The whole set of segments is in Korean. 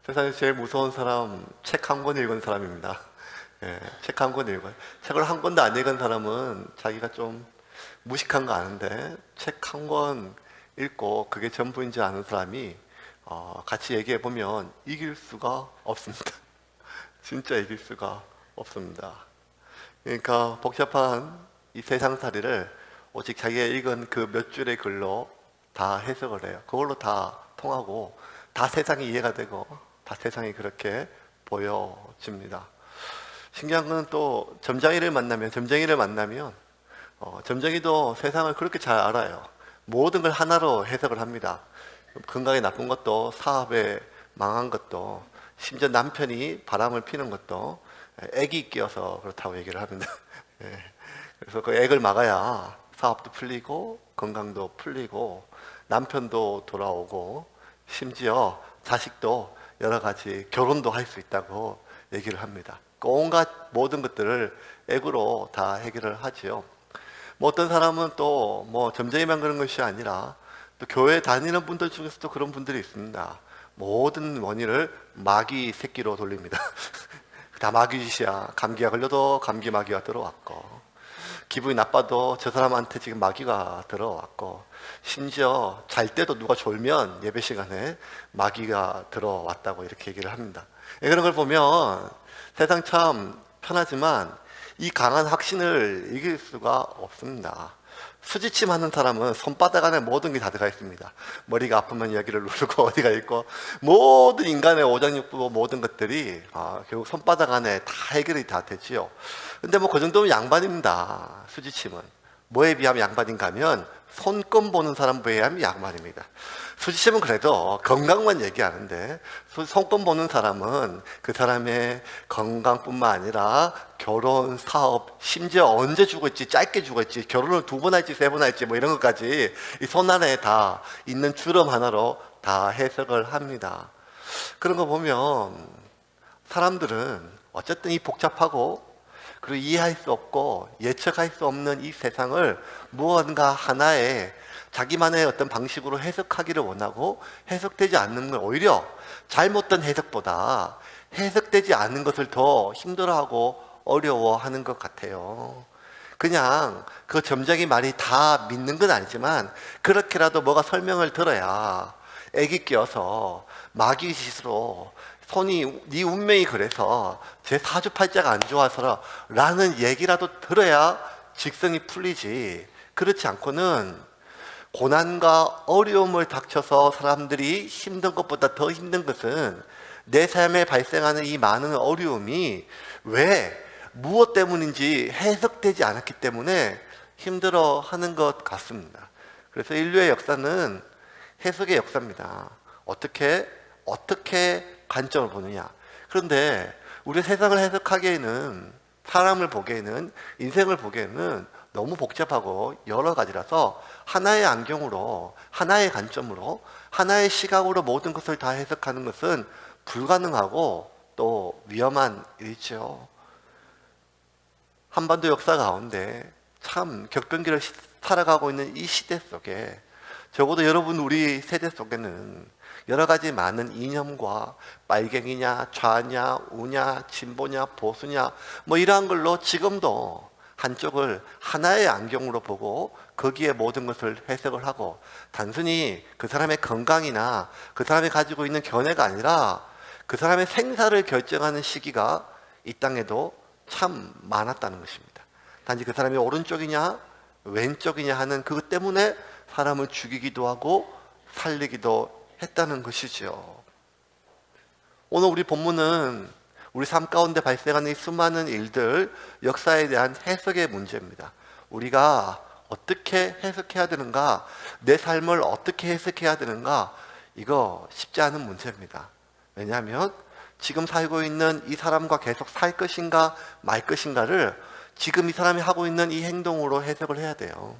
세상에서 제일 무서운 사람, 책 한 권 읽은 사람입니다. 예, 책 한 권 읽어요. 책을 한 권도 안 읽은 사람은 자기가 좀 무식한 거 아는데 책 한 권 읽고 그게 전부인지 아는 사람이 같이 얘기해 보면 이길 수가 없습니다. 진짜 이길 수가 없습니다. 그러니까 복잡한 이 세상살이를 오직 자기가 읽은 그 몇 줄의 글로 다 해석을 해요. 그걸로 다 통하고 다 세상이 이해가 되고 다 세상이 그렇게 보여집니다. 신기한 건 또 점쟁이를 만나면 점쟁이도 세상을 그렇게 잘 알아요. 모든 걸 하나로 해석을 합니다. 건강에 나쁜 것도 사업에 망한 것도 심지어 남편이 바람을 피는 것도 액이 끼어서 그렇다고 얘기를 합니다. 예. 그래서 그 액을 막아야 사업도 풀리고 건강도 풀리고 남편도 돌아오고 심지어 자식도 여러 가지 결혼도 할 수 있다고 얘기를 합니다. 온갖 모든 것들을 액으로 다 해결을 하지요. 뭐 어떤 사람은 또 뭐 점쟁이만 그런 것이 아니라 또 교회 다니는 분들 중에서도 그런 분들이 있습니다. 모든 원인을 마귀 새끼로 돌립니다. 다 마귀짓이야. 감기가 걸려도 감기 마귀가 들어왔고, 기분이 나빠도 저 사람한테 지금 마귀가 들어왔고, 심지어 잘 때도 누가 졸면 예배 시간에 마귀가 들어왔다고 이렇게 얘기를 합니다. 그런 걸 보면 세상 참 편하지만 이 강한 확신을 이길 수가 없습니다. 수지침하는 사람은 손바닥 안에 모든 게 다 들어가 있습니다. 머리가 아프면 여기를 누르고 어디가 있고, 모든 인간의 오장육부 모든 것들이 결국 손바닥 안에 다 해결이 다 되지요. 근데 뭐 그 정도면 양반입니다. 수지침은 뭐에 비하면 양반인가 하면 손금 보는 사람 비하면 양반입니다. 수지침은 그래도 건강만 얘기하는데, 손금 보는 사람은 그 사람의 건강뿐만 아니라 결혼, 사업, 심지어 언제 죽을지, 짧게 죽을지, 결혼을 2번 할지 3번 할지 뭐 이런 것까지 이 손 안에 다 있는 주름 하나로 다 해석을 합니다. 그런 거 보면 사람들은 어쨌든 이 복잡하고 그리고 이해할 수 없고 예측할 수 없는 이 세상을 무언가 하나의 자기만의 어떤 방식으로 해석하기를 원하고, 해석되지 않는 걸 오히려 잘못된 해석보다 해석되지 않는 것을 더 힘들어하고 어려워하는 것 같아요. 그냥 그 점쟁이 말이 다 믿는 건 아니지만 그렇게라도 뭐가 설명을 들어야 애기 끼어서 마귀 짓으로 손이 네 운명이 그래서 제 사주팔자가 안 좋아서 라는 얘기라도 들어야 직성이 풀리지, 그렇지 않고는 고난과 어려움을 닥쳐서 사람들이 힘든 것보다 더 힘든 것은 내 삶에 발생하는 이 많은 어려움이 왜 무엇 때문인지 해석되지 않았기 때문에 힘들어하는 것 같습니다. 그래서 인류의 역사는 해석의 역사입니다. 어떻게 관점을 보느냐. 그런데 우리 세상을 해석하기에는, 사람을 보기에는, 인생을 보기에는 너무 복잡하고 여러 가지라서 하나의 안경으로, 하나의 관점으로, 하나의 시각으로 모든 것을 다 해석하는 것은 불가능하고 또 위험한 일이죠. 한반도 역사 가운데 참 격변기를 살아가고 있는 이 시대 속에 적어도 여러분 우리 세대 속에는 여러 가지 많은 이념과 빨갱이냐, 좌냐, 우냐, 진보냐, 보수냐 뭐 이러한 걸로 지금도 한쪽을 하나의 안경으로 보고 거기에 모든 것을 해석을 하고, 단순히 그 사람의 건강이나 그 사람이 가지고 있는 견해가 아니라 그 사람의 생사를 결정하는 시기가 이 땅에도 참 많았다는 것입니다. 단지 그 사람이 오른쪽이냐 왼쪽이냐 하는 그것 때문에 사람을 죽이기도 하고 살리기도 했다는 것이죠. 오늘 우리 본문은 우리 삶 가운데 발생하는 이 수많은 일들, 역사에 대한 해석의 문제입니다. 우리가 어떻게 해석해야 되는가, 내 삶을 어떻게 해석해야 되는가, 이거 쉽지 않은 문제입니다. 왜냐하면 지금 살고 있는 이 사람과 계속 살 것인가 말 것인가를 지금 이 사람이 하고 있는 이 행동으로 해석을 해야 돼요.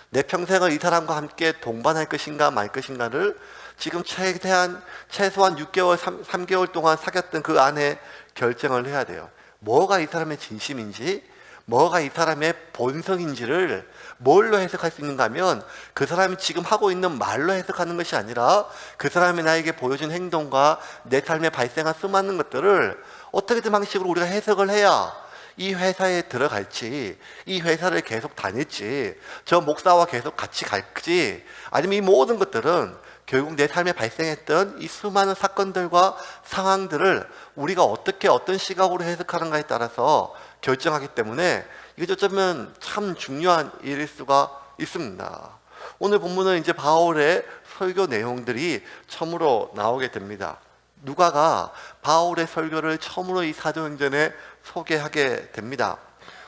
내 평생을 이 사람과 함께 동반할 것인가 말 것인가를 지금 최소한 6개월, 3개월 동안 사귀었던 그 안에 결정을 해야 돼요. 뭐가 이 사람의 진심인지, 뭐가 이 사람의 본성인지를 뭘로 해석할 수 있는가 하면 그 사람이 지금 하고 있는 말로 해석하는 것이 아니라 그 사람이 나에게 보여준 행동과 내 삶에 발생한 수많은 것들을 어떻게든 방식으로 우리가 해석을 해야 이 회사에 들어갈지, 이 회사를 계속 다닐지, 저 목사와 계속 같이 갈지, 아니면 이 모든 것들은 결국 내 삶에 발생했던 이 수많은 사건들과 상황들을 우리가 어떻게 어떤 시각으로 해석하는가에 따라서 결정하기 때문에 이게 어쩌면 참 중요한 일일 수가 있습니다. 오늘 본문은 이제 바울의 설교 내용들이 처음으로 나오게 됩니다. 누가가 바울의 설교를 처음으로 이 사도행전에 소개하게 됩니다.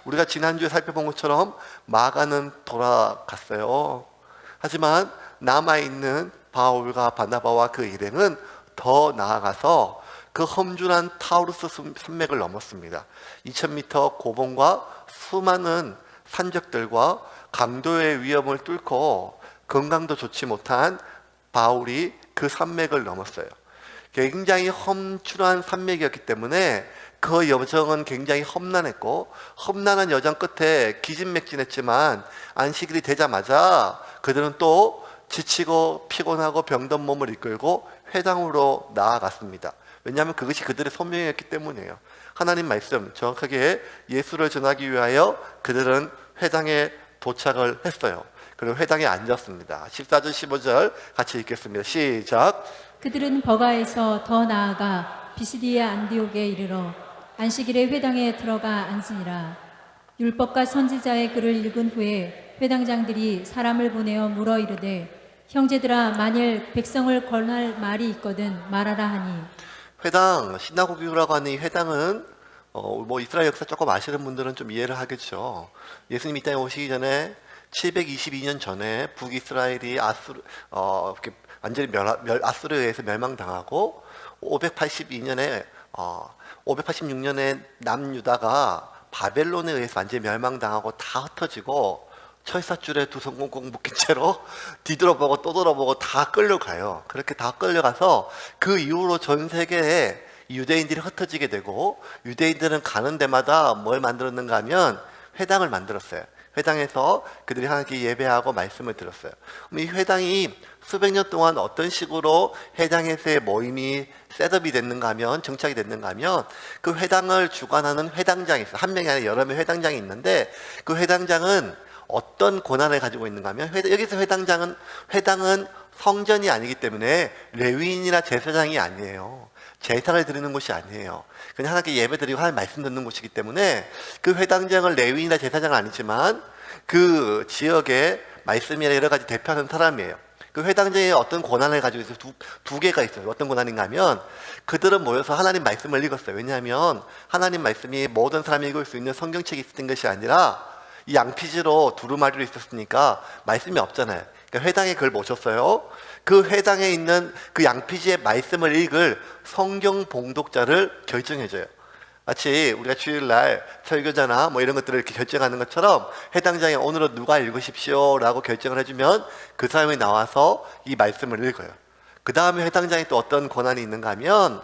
우리가 지난주에 살펴본 것처럼 마가는 돌아갔어요. 하지만 남아있는 바울과 바나바와 그 일행은 더 나아가서 그 험준한 타우루스 산맥을 넘었습니다. 2000m 고봉과 수많은 산적들과 강도의 위험을 뚫고 건강도 좋지 못한 바울이 그 산맥을 넘었어요. 굉장히 험준한 산맥이었기 때문에 그 여정은 굉장히 험난했고, 험난한 여정 끝에 기진맥진했지만 안식일이 되자마자 그들은 또 지치고 피곤하고 병든 몸을 이끌고 회당으로 나아갔습니다. 왜냐하면 그것이 그들의 소명이었기 때문이에요. 하나님 말씀 정확하게 예수를 전하기 위하여 그들은 회당에 도착을 했어요. 그리고 회당에 앉았습니다. 14절 15절 같이 읽겠습니다. 시작. 그들은 버가에서 더 나아가 비시디의 안디옥에 이르러 안식일에 회당에 들어가 앉으니라. 율법과 선지자의 글을 읽은 후에 회당장들이 사람을 보내어 물어 이르되 형제들아, 만일 백성을 권할 말이 있거든 말하라 하니. 회당, 시나고기라고 하는 이 회당은 이스라엘 역사 조금 아시는 분들은 좀 이해를 하겠죠. 예수님이 이 땅에 오시기 전에 722년 전에 북이스라엘이 완전히 아수르에 의해서 멸망당하고 586년에 남유다가 바벨론에 의해서 완전히 멸망당하고 다 흩어지고 철사줄에 두 손 꽁꽁 묶인 채로 뒤돌아보고 또 돌아보고 다 끌려가요. 그렇게 다 끌려가서 그 이후로 전 세계에 유대인들이 흩어지게 되고, 유대인들은 가는 데마다 뭘 만들었는가 하면 회당을 만들었어요. 회당에서 그들이 하나님께 예배하고 말씀을 들었어요. 이 회당이 수백 년 동안 어떤 식으로 회당에서의 모임이 셋업이 됐는가 하면, 정착이 됐는가 하면, 그 회당을 주관하는 회당장이 있어요. 한 명이 아니라 여러 명 회당장이 있는데, 그 회당장은 어떤 권한을 가지고 있는가 하면, 여기서 회당은 성전이 아니기 때문에 레위인이나 제사장이 아니에요. 제사를 드리는 곳이 아니에요. 그냥 하나님께 예배 드리고 하나님 말씀 듣는 곳이기 때문에 그 회당장은 레위인이나 제사장은 아니지만 그 지역의 말씀이나 여러 가지 대표하는 사람이에요. 그 회당장에 어떤 권한을 가지고 있어요. 두 개가 있어요. 어떤 권한인가 하면 그들은 모여서 하나님 말씀을 읽었어요. 왜냐하면 하나님 말씀이 모든 사람이 읽을 수 있는 성경책이 있었던 것이 아니라 이 양피지로 두루마리로 있었으니까 말씀이 없잖아요. 그러니까 회당에 그걸 모셨어요. 그 회당에 있는 그 양피지의 말씀을 읽을 성경 봉독자를 결정해줘요. 마치 우리가 주일날 설교자나 이런 것들을 이렇게 결정하는 것처럼 회당장에 오늘은 누가 읽으십시오 라고 결정을 해주면 그 사람이 나와서 이 말씀을 읽어요. 그 다음에 회당장이 또 어떤 권한이 있는가 하면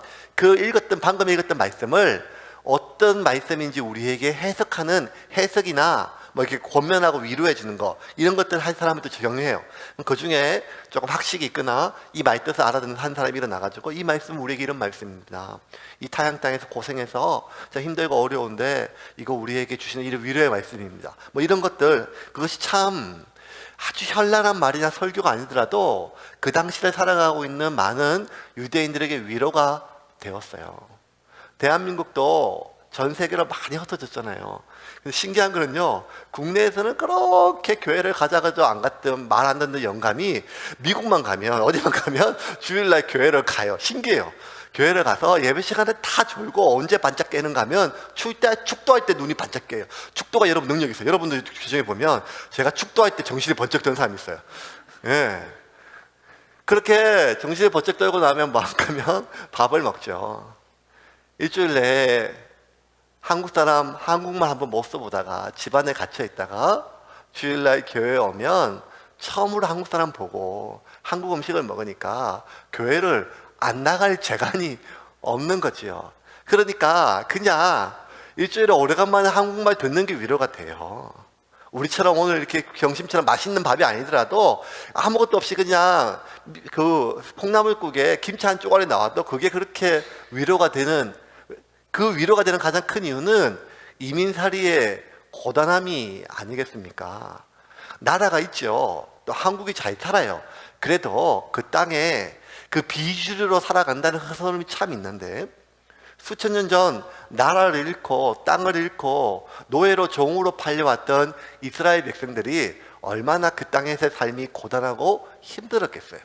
방금 읽었던 말씀을 어떤 말씀인지 우리에게 해석하는 해석이나 이렇게 권면하고 위로해 주는 거, 이런 것들을 할 사람을 또 적용해요. 그 중에 조금 학식이 있거나 이 말뜻을 알아듣는 한 사람이 일어나가지고 이 말씀은 우리에게 이런 말씀입니다. 이 타향 땅에서 고생해서 힘들고 어려운데 이거 우리에게 주시는 이런 위로의 말씀입니다. 이런 것들, 그것이 참 아주 현란한 말이나 설교가 아니더라도 그 당시를 살아가고 있는 많은 유대인들에게 위로가 되었어요. 대한민국도 전 세계로 많이 흩어졌잖아요. 근데 신기한 거는요, 국내에서는 그렇게 교회를 가자가자 안 갔던, 말 안 듣는 영감이 미국만 가면, 어디만 가면 주일날 교회를 가요. 신기해요. 교회를 가서 예배 시간에 다 졸고 언제 반짝 깨는가 하면 축도할 때 눈이 반짝 깨요. 축도가 여러분 능력이 있어요. 여러분들 규정해 보면 제가 축도할 때 정신이 번쩍 드는 사람이 있어요. 예. 그렇게 정신이 번쩍 들고 나면 뭐 하면 밥을 먹죠. 일주일 내에 한국 사람 한국말 한번 못 써보다가 집안에 갇혀 있다가 주일날 교회에 오면 처음으로 한국 사람 보고 한국 음식을 먹으니까 교회를 안 나갈 재간이 없는 거지요. 그러니까 그냥 일주일에 오래간만에 한국말 듣는 게 위로가 돼요. 우리처럼 오늘 이렇게 경심처럼 맛있는 밥이 아니더라도 아무것도 없이 그냥 그 콩나물국에 김치 한 쪼가리 나와도 그게 그렇게 위로가 되는, 그 위로가 되는 가장 큰 이유는 이민살이의 고단함이 아니겠습니까? 나라가 있죠. 또 한국이 잘 살아요. 그래도 그 땅에 그 비주류로 살아간다는 흐름이 참 있는데, 수천 년 전 나라를 잃고 땅을 잃고 노예로 종으로 팔려왔던 이스라엘 백성들이 얼마나 그 땅에서의 삶이 고단하고 힘들었겠어요.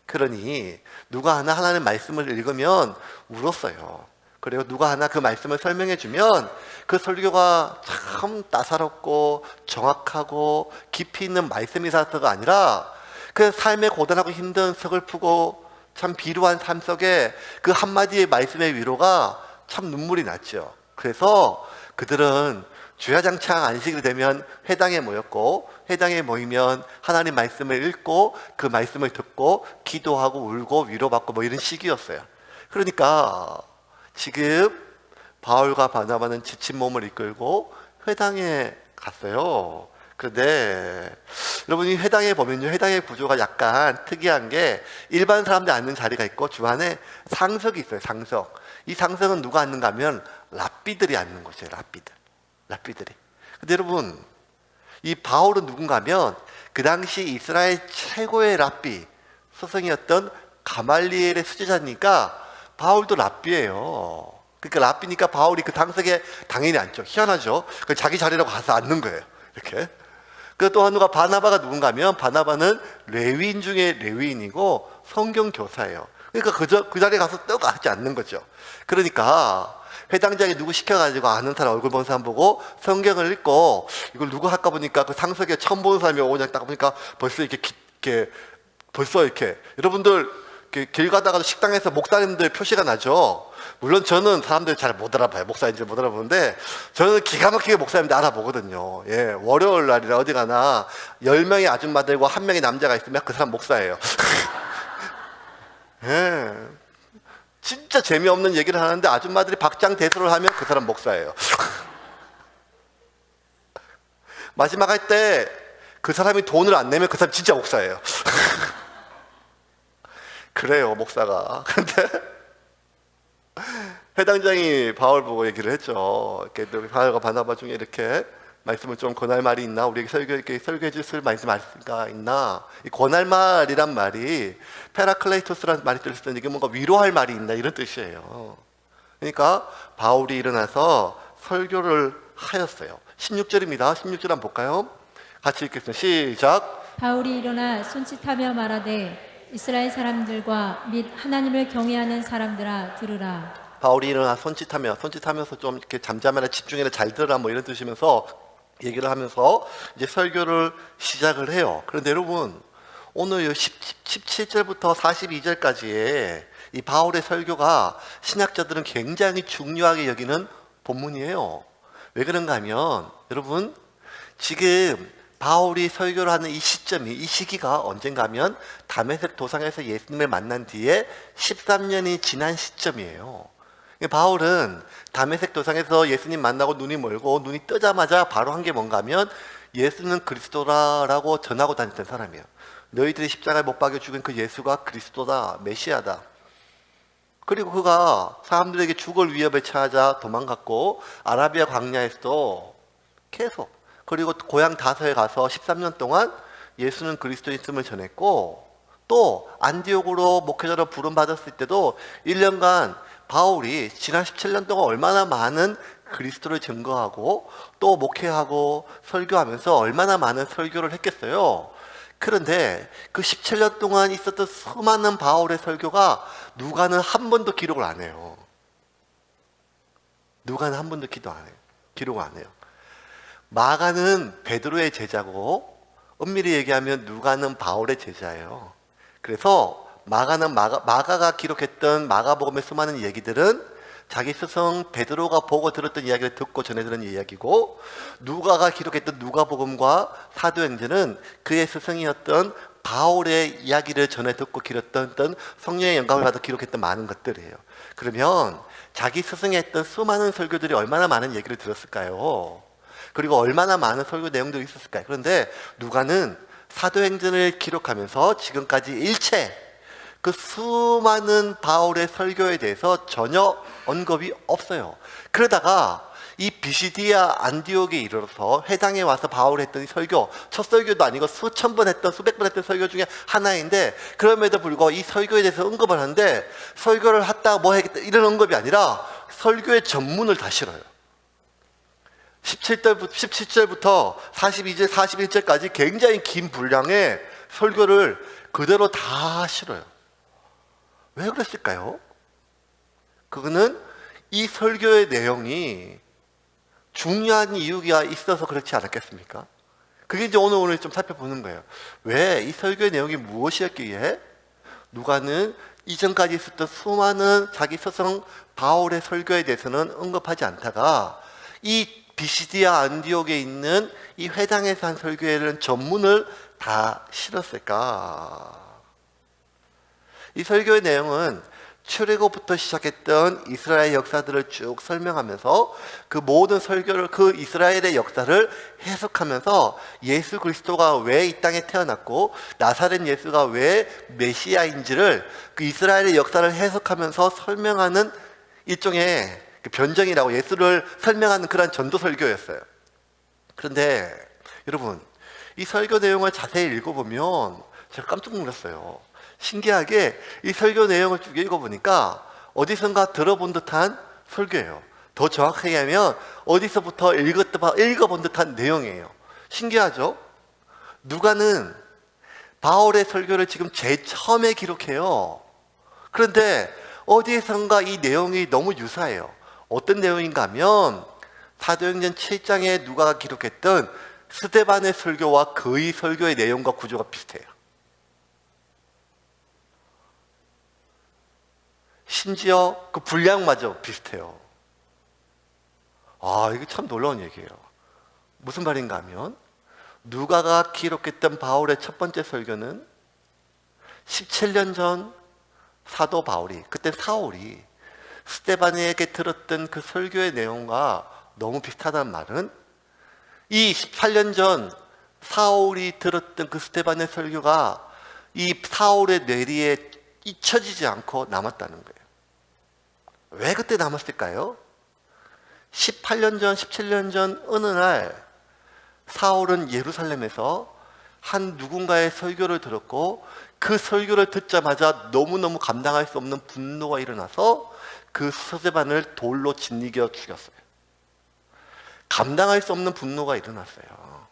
그러니 누가 하나 하나님의 말씀을 읽으면 울었어요. 그리고 누가 하나 그 말씀을 설명해 주면 그 설교가 참 따사롭고 정확하고 깊이 있는 말씀이라서가 아니라 그 삶의 고단하고 힘든 서글프고 참 비루한 삶 속에 그 한마디의 말씀의 위로가 참 눈물이 났죠. 그래서 그들은 주야장창 안식일이 되면 회당에 모였고, 회당에 모이면 하나님 말씀을 읽고 그 말씀을 듣고 기도하고 울고 위로받고 뭐 이런 시기였어요. 그러니까 지금 바울과 바나바는 지친 몸을 이끌고 회당에 갔어요. 그런데 여러분이 회당에 보면요, 회당의 구조가 약간 특이한 게 일반 사람들 앉는 자리가 있고 주 안에 상석이 있어요. 상석. 이 상석은 누가 앉는가 하면 랍비들이 앉는 곳이에요. 랍비들이. 근데 여러분, 이 바울은 누군가 하면 그 당시 이스라엘 최고의 랍비 스승이었던 가말리엘의 수제자니까 바울도 랍비예요. 그러니까 랍비니까 바울이 그 상석에 당연히 앉죠. 희한하죠. 자기 자리라고 가서 앉는 거예요. 이렇게. 그 또 한누가 바나바가 누군가 하면 바나바는 레위인 중에 레위인이고 성경 교사예요. 그러니까 그 자리에 가서 떡 하지 않는 거죠. 그러니까 회당장에 누구 시켜가지고 아는 사람 얼굴 본 사람 보고 성경을 읽고 이걸 누구 할까 보니까 그 상석에 처음 보는 사람이 오고 그냥 딱 보니까 벌써 이렇게 여러분들 이렇게 길 가다가도 식당에서 목사님들 표시가 나죠. 물론 저는 사람들 잘 못 알아봐요. 목사인지 못 알아보는데 저는 기가 막히게 목사님들 알아보거든요. 예, 월요일 날이라 어디 가나 10명의 아줌마들과 1명의 남자가 있으면 그 사람 목사예요. 예, 진짜 재미없는 얘기를 하는데 아줌마들이 박장대소를 하면 그 사람 목사예요. 마지막 할 때 그 사람이 돈을 안 내면 그 사람 진짜 목사예요. 그래요, 목사가. 근데 회당장이 바울 보고 얘기를 했죠. 이렇게 바울과 바나바 중에 이렇게 말씀을 좀 권할 말이 있나? 우리에게 이렇게 설교해 줄 말씀가 있나? 이 권할 말이란 말이 페라클레이토스라는 말이 들었을 때 이게 뭔가 위로할 말이 있나? 이런 뜻이에요. 그러니까 바울이 일어나서 설교를 하였어요. 16절입니다. 16절 한번 볼까요? 같이 읽겠습니다. 시작. 바울이 일어나 손짓하며 말하되 이스라엘 사람들과 및 하나님을 경외하는 사람들아 들으라. 바울이 일어나 손짓하면서 좀 이렇게 잠잠해라, 집중해라, 잘 들으라 뭐 이런 뜻이면서 얘기를 하면서 이제 설교를 시작을 해요. 그런데 여러분, 오늘 17절부터 42절까지의 이 바울의 설교가 신학자들은 굉장히 중요하게 여기는 본문이에요. 왜 그런가 하면 여러분, 지금 바울이 설교를 하는 이 시점이, 이 시기가 언젠가 하면 다메섹 도상에서 예수님을 만난 뒤에 13년이 지난 시점이에요. 바울은 다메섹 도상에서 예수님 만나고 눈이 멀고 눈이 뜨자마자 바로 한 게 뭔가 하면 예수는 그리스도라라고 전하고 다녔던 사람이에요. 너희들이 십자가에 못 박여 죽은 그 예수가 그리스도다, 메시아다. 그리고 그가 사람들에게 죽을 위협에 처하자 도망갔고 아라비아 광야에서도 계속, 그리고 고향 다서에 가서 13년 동안 예수는 그리스도인임을 전했고, 또 안디옥으로 목회자로 부름받았을 때도 1년간 바울이 지난 17년 동안 얼마나 많은 그리스도를 증거하고 또 목회하고 설교하면서 얼마나 많은 설교를 했겠어요. 그런데 그 17년 동안 있었던 수많은 바울의 설교가 누가는 한 번도 기록을 안 해요. 누가는 한 번도 기록을 안 해요. 마가는 베드로의 제자고 엄밀히 얘기하면 누가는 바울의 제자예요. 그래서 마가가 기록했던 마가복음의 수많은 얘기들은 자기 스승 베드로가 보고 들었던 이야기를 듣고 전해 들은 이야기고, 누가가 기록했던 누가복음과 사도행전은 그의 스승이었던 바울의 이야기를 전해 듣고 기록했던 성령의 영감을 받아 기록했던 많은 것들이에요. 그러면 자기 스승이 했던 수많은 설교들이 얼마나 많은 얘기를 들었을까요? 그리고 얼마나 많은 설교 내용들이 있었을까요? 그런데 누가는 사도행전을 기록하면서 지금까지 일체 그 수많은 바울의 설교에 대해서 전혀 언급이 없어요. 그러다가 이 비시디아 안디옥에 이르러서 회당에 와서 바울이 했던 이 설교, 첫 설교도 아니고 수천 번 했던, 수백 번 했던 설교 중에 하나인데, 그럼에도 불구하고 이 설교에 대해서 언급을 하는데, 설교를 했다가 뭐 하겠다 이런 언급이 아니라 설교의 전문을 다 실어요. 17절부터 42절, 41절까지 굉장히 긴 분량의 설교를 그대로 다 실어요. 왜 그랬을까요? 그거는 이 설교의 내용이 중요한 이유가 있어서 그렇지 않았겠습니까? 그게 이제 오늘 좀 살펴보는 거예요. 왜 이 설교의 내용이 무엇이었기에 누가는 이전까지 있었던 수많은 자기 스승 바울의 설교에 대해서는 언급하지 않다가 이 비시디아 안디옥에 있는 이 회당에서 한 설교에는 전문을 다 실었을까? 이 설교의 내용은 출애굽부터 시작했던 이스라엘 역사들을 쭉 설명하면서 그 모든 설교를, 그 이스라엘의 역사를 해석하면서 예수 그리스도가 왜 이 땅에 태어났고 나사렛 예수가 왜 메시아인지를 그 이스라엘의 역사를 해석하면서 설명하는 일종의 그 변정이라고, 예수를 설명하는 그런 전도 설교였어요. 그런데 여러분, 이 설교 내용을 자세히 읽어보면 제가 깜짝 놀랐어요. 신기하게 이 설교 내용을 쭉 읽어보니까 어디선가 들어본 듯한 설교예요. 더 정확하게 하면 어디서부터 읽어본 듯한 내용이에요. 신기하죠? 누가는 바울의 설교를 지금 제일 처음에 기록해요. 그런데 어디선가 이 내용이 너무 유사해요. 어떤 내용인가 하면 사도행전 7장에 누가가 기록했던 스데반의 설교와 그의 설교의 내용과 구조가 비슷해요. 심지어 그 분량마저 비슷해요. 아, 이게 참 놀라운 얘기예요. 무슨 말인가 하면 누가가 기록했던 바울의 첫 번째 설교는 17년 전 사도 바울이, 그때 사울이 스데반에게 들었던 그 설교의 내용과 너무 비슷하다는 말은, 이 18년 전 사울이 들었던 그 스데반의 설교가 이 사울의 뇌리에 잊혀지지 않고 남았다는 거예요. 왜 그때 남았을까요? 18년 전, 17년 전 어느 날 사울은 예루살렘에서 한 누군가의 설교를 들었고, 그 설교를 듣자마자 너무너무 감당할 수 없는 분노가 일어나서 그 스데반을 돌로 짓이겨 죽였어요. 감당할 수 없는 분노가 일어났어요.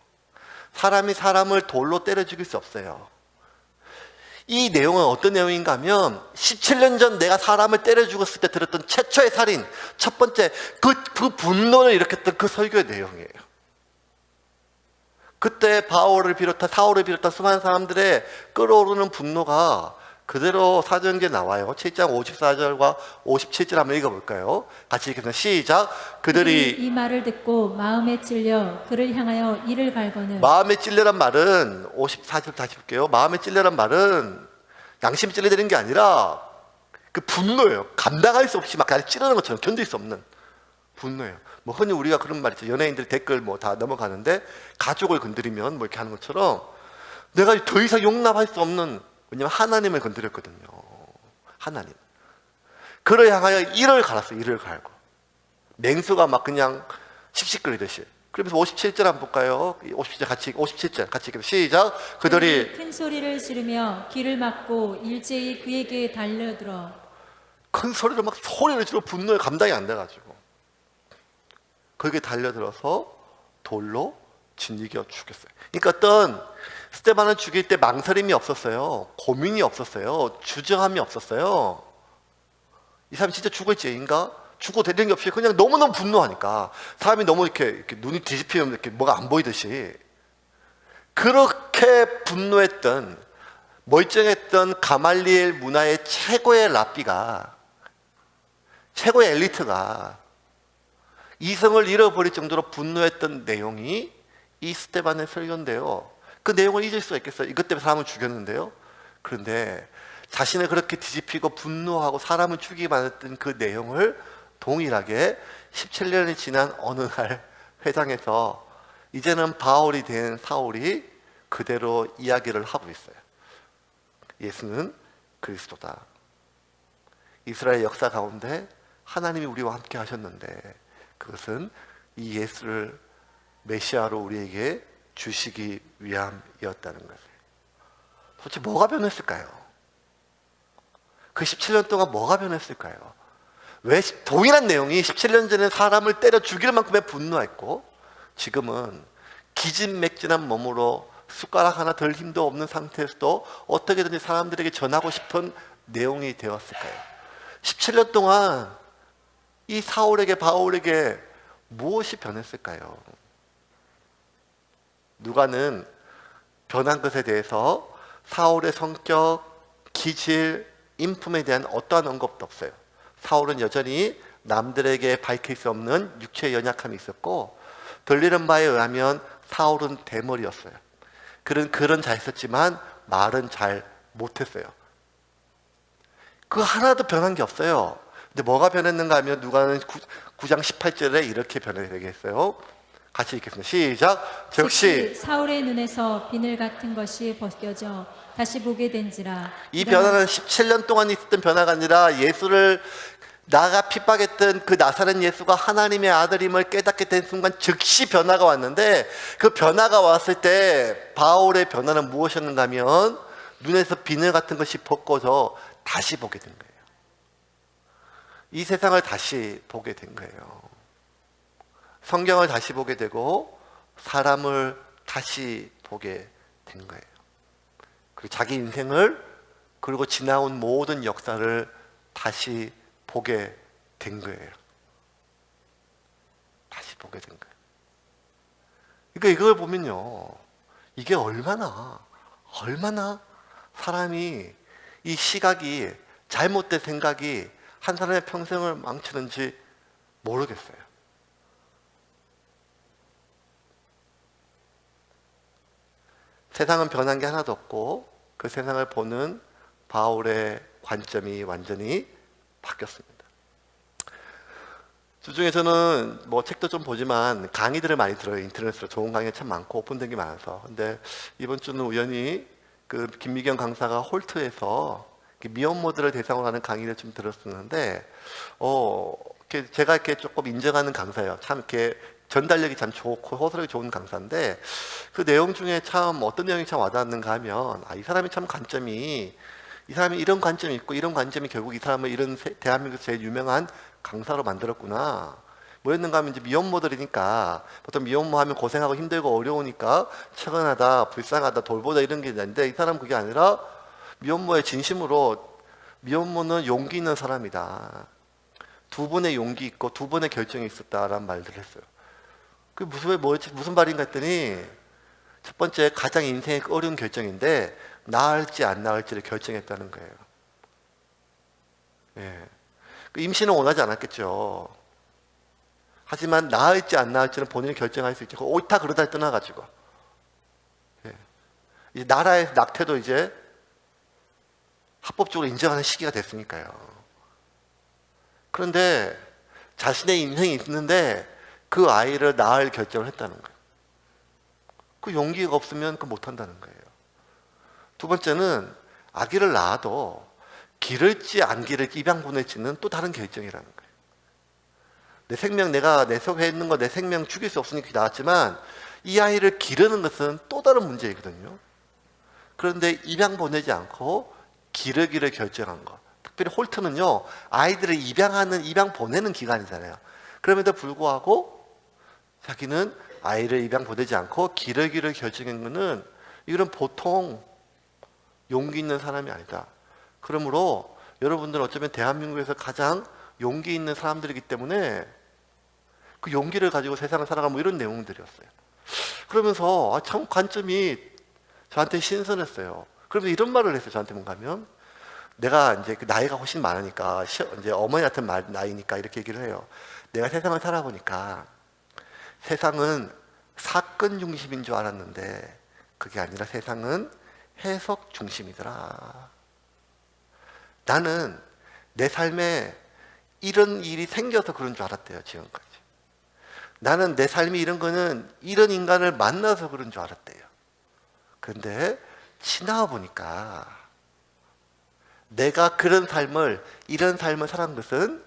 사람이 사람을 돌로 때려 죽일 수 없어요. 이 내용은 어떤 내용인가 하면 17년 전 내가 사람을 때려 죽었을 때 들었던 최초의 살인, 첫 번째 그 분노를 일으켰던 그 설교의 내용이에요. 그때 바울을 비롯한, 사울을 비롯한 수많은 사람들의 끓어오르는 분노가 그대로 사도행전에 나와요. 7장 54절과 57절 한번 읽어볼까요? 같이 읽겠습니다. 시작. 그들이 이 말을 듣고 마음에 찔려 그를 향하여 이를 갈거늘. 마음에 찔려란 말은 54절 다시 볼게요. 마음에 찔려란 말은 양심이 찔려되는 게 아니라 그 분노예요. 감당할 수 없이 막 찌르는 것처럼 견딜 수 없는 분노예요. 뭐 흔히 우리가 그런 말 있죠. 연예인들 댓글 뭐 다 넘어가는데 가족을 건드리면 뭐 이렇게 하는 것처럼 내가 더 이상 용납할 수 없는, 왜냐면 하나님을 건드렸거든요. 하나님. 그를 향하여 이를 갈았어요. 이를 갈고. 맹수가 막 그냥 씩씩거리듯이. 그러면서 57절 한번 볼까요? 57절 같이 읽겠습니다. 시작. 그들이 큰 소리를 지르며 길을 막고 일제히 그에게 달려들어. 큰 소리로 막 소리를 지르고 분노에 감당이 안 돼가지고 그에게 달려들어서 돌로 짓이겨 죽였어요. 그러니까 어떤 스데반을 죽일 때 망설임이 없었어요. 고민이 없었어요. 주저함이 없었어요. 이 사람이 진짜 죽을지인가? 죽어도 되는 게 없이 그냥 너무너무 분노하니까, 사람이 너무 이렇게 눈이 뒤집히면 이렇게 뭐가 안 보이듯이 그렇게 분노했던, 멀쩡했던 가말리엘 문화의 최고의 랍비가 최고의 엘리트가 이성을 잃어버릴 정도로 분노했던 내용이 이 스데반의 설교인데요. 그 내용을 잊을 수가 있겠어요? 이것 때문에 사람을 죽였는데요. 그런데 자신을 그렇게 뒤집히고 분노하고 사람을 죽이기만 했던 그 내용을 동일하게 17년이 지난 어느 날 회당에서 이제는 바울이 된 사울이 그대로 이야기를 하고 있어요. 예수는 그리스도다. 이스라엘 역사 가운데 하나님이 우리와 함께 하셨는데 그것은 이 예수를 메시아로 우리에게 주시기 위함이었다는 것을. 도대체 뭐가 변했을까요? 그 17년 동안 뭐가 변했을까요? 왜 동일한 내용이 17년 전에 사람을 때려 죽일 만큼의 분노했고 지금은 기진맥진한 몸으로 숟가락 하나 들 힘도 없는 상태에서도 어떻게든지 사람들에게 전하고 싶은 내용이 되었을까요? 17년 동안 이 사울에게 바울에게 무엇이 변했을까요? 누가는 변한 것에 대해서 사울의 성격, 기질, 인품에 대한 어떠한 언급도 없어요. 사울은 여전히 남들에게 밝힐 수 없는 육체의 연약함이 있었고 들리는 바에 의하면 사울은 대머리였어요. 그런 글은 잘 썼지만 말은 잘 못했어요. 그 하나도 변한 게 없어요. 근데 뭐가 변했는가 하면 누가는 9장 18절에 이렇게 변하게 했어요. 같이 읽겠습니다. 시작. 즉시 사울의 눈에서 비늘 같은 것이 벗겨져 다시 보게 된지라. 이 변화는 17년 동안 있었던 변화가 아니라 예수를 나가 핍박했던 그 나사렛 예수가 하나님의 아들임을 깨닫게 된 순간 즉시 변화가 왔는데 그 변화가 왔을 때 바울의 변화는 무엇이었는가 하면 눈에서 비늘 같은 것이 벗겨져 다시 보게 된 거예요. 이 세상을 다시 보게 된 거예요. 성경을 다시 보게 되고 사람을 다시 보게 된 거예요. 그리고 자기 인생을 그리고 지나온 모든 역사를 다시 보게 된 거예요. 다시 보게 된 거예요. 그러니까 이걸 보면요, 이게 얼마나 사람이 이 시각이 잘못된 생각이 한 사람의 평생을 망치는지 모르겠어요. 세상은 변한 게 하나도 없고 그 세상을 보는 바울의 관점이 완전히 바뀌었습니다. 주중에 저는 뭐 책도 좀 보지만 강의들을 많이 들어요. 인터넷으로 좋은 강의가 참 많고 오픈된 게 많아서. 근데 이번 주는 우연히 그 김미경 강사가 홀트에서 미혼모들을 대상으로 하는 강의를 좀 들었었는데, 제가 이렇게 조금 인정하는 강사예요. 참 이렇게 전달력이 참 좋고 호소력이 좋은 강사인데 그 내용 중에 참 어떤 내용이 참 와닿는가 하면 이 사람이 참 이 사람이 이런 관점이 있고 이런 관점이 결국 이 사람을 이런 대한민국에서 제일 유명한 강사로 만들었구나. 뭐였는가 하면 이제 미혼모들이니까 보통 미혼모 하면 고생하고 힘들고 어려우니까 처근하다, 불쌍하다, 돌보다 이런 게 있는데 이 사람은 그게 아니라 미혼모의 진심으로 미혼모는 용기 있는 사람이다. 두 번의 용기 있고 두 번의 결정이 있었다라는 말들을 했어요. 그 무슨 말인가 했더니 첫 번째 가장 인생의 어려운 결정인데 나을지 안 나을지를 결정했다는 거예요. 예. 임신은 원하지 않았겠죠. 하지만 나을지 안 나을지는 본인이 결정할 수 있죠. 옳다 그러다 떠나가지고. 예. 이제 나라의 낙태도 이제 합법적으로 인정하는 시기가 됐으니까요. 그런데 자신의 인생이 있는데 그 아이를 낳을 결정을 했다는 거예요. 그 용기가 없으면 그 못한다는 거예요. 두 번째는 아기를 낳아도 기를지 안 기를지 입양 보낼지는 또 다른 결정이라는 거예요. 내 생명, 내가 내 속에 있는 거 내 생명 죽일 수 없으니까 낳았지만 이 아이를 기르는 것은 또 다른 문제이거든요. 그런데 입양 보내지 않고 기르기를 결정한 것. 특별히 홀트는요, 아이들을 입양 보내는 기관이잖아요. 그럼에도 불구하고 자기는 아이를 입양 보내지 않고 기르기를 결정한 것은 이건 보통 용기 있는 사람이 아니다. 그러므로 여러분들은 어쩌면 대한민국에서 가장 용기 있는 사람들이기 때문에 그 용기를 가지고 세상을 살아가는 이런 내용들이었어요. 그러면서 참 관점이 저한테 신선했어요. 그러면서 이런 말을 했어요. 저한테 뭔가 하면 내가 이제 그 나이가 훨씬 많으니까 이제 어머니 같은 나이니까 이렇게 얘기를 해요. 내가 세상을 살아보니까 세상은 사건 중심인 줄 알았는데 그게 아니라 세상은 해석 중심이더라. 나는 내 삶에 이런 일이 생겨서 그런 줄 알았대요, 지금까지. 나는 내 삶이 이런 거는 이런 인간을 만나서 그런 줄 알았대요. 그런데 지나와 보니까 내가 이런 삶을 살아온 것은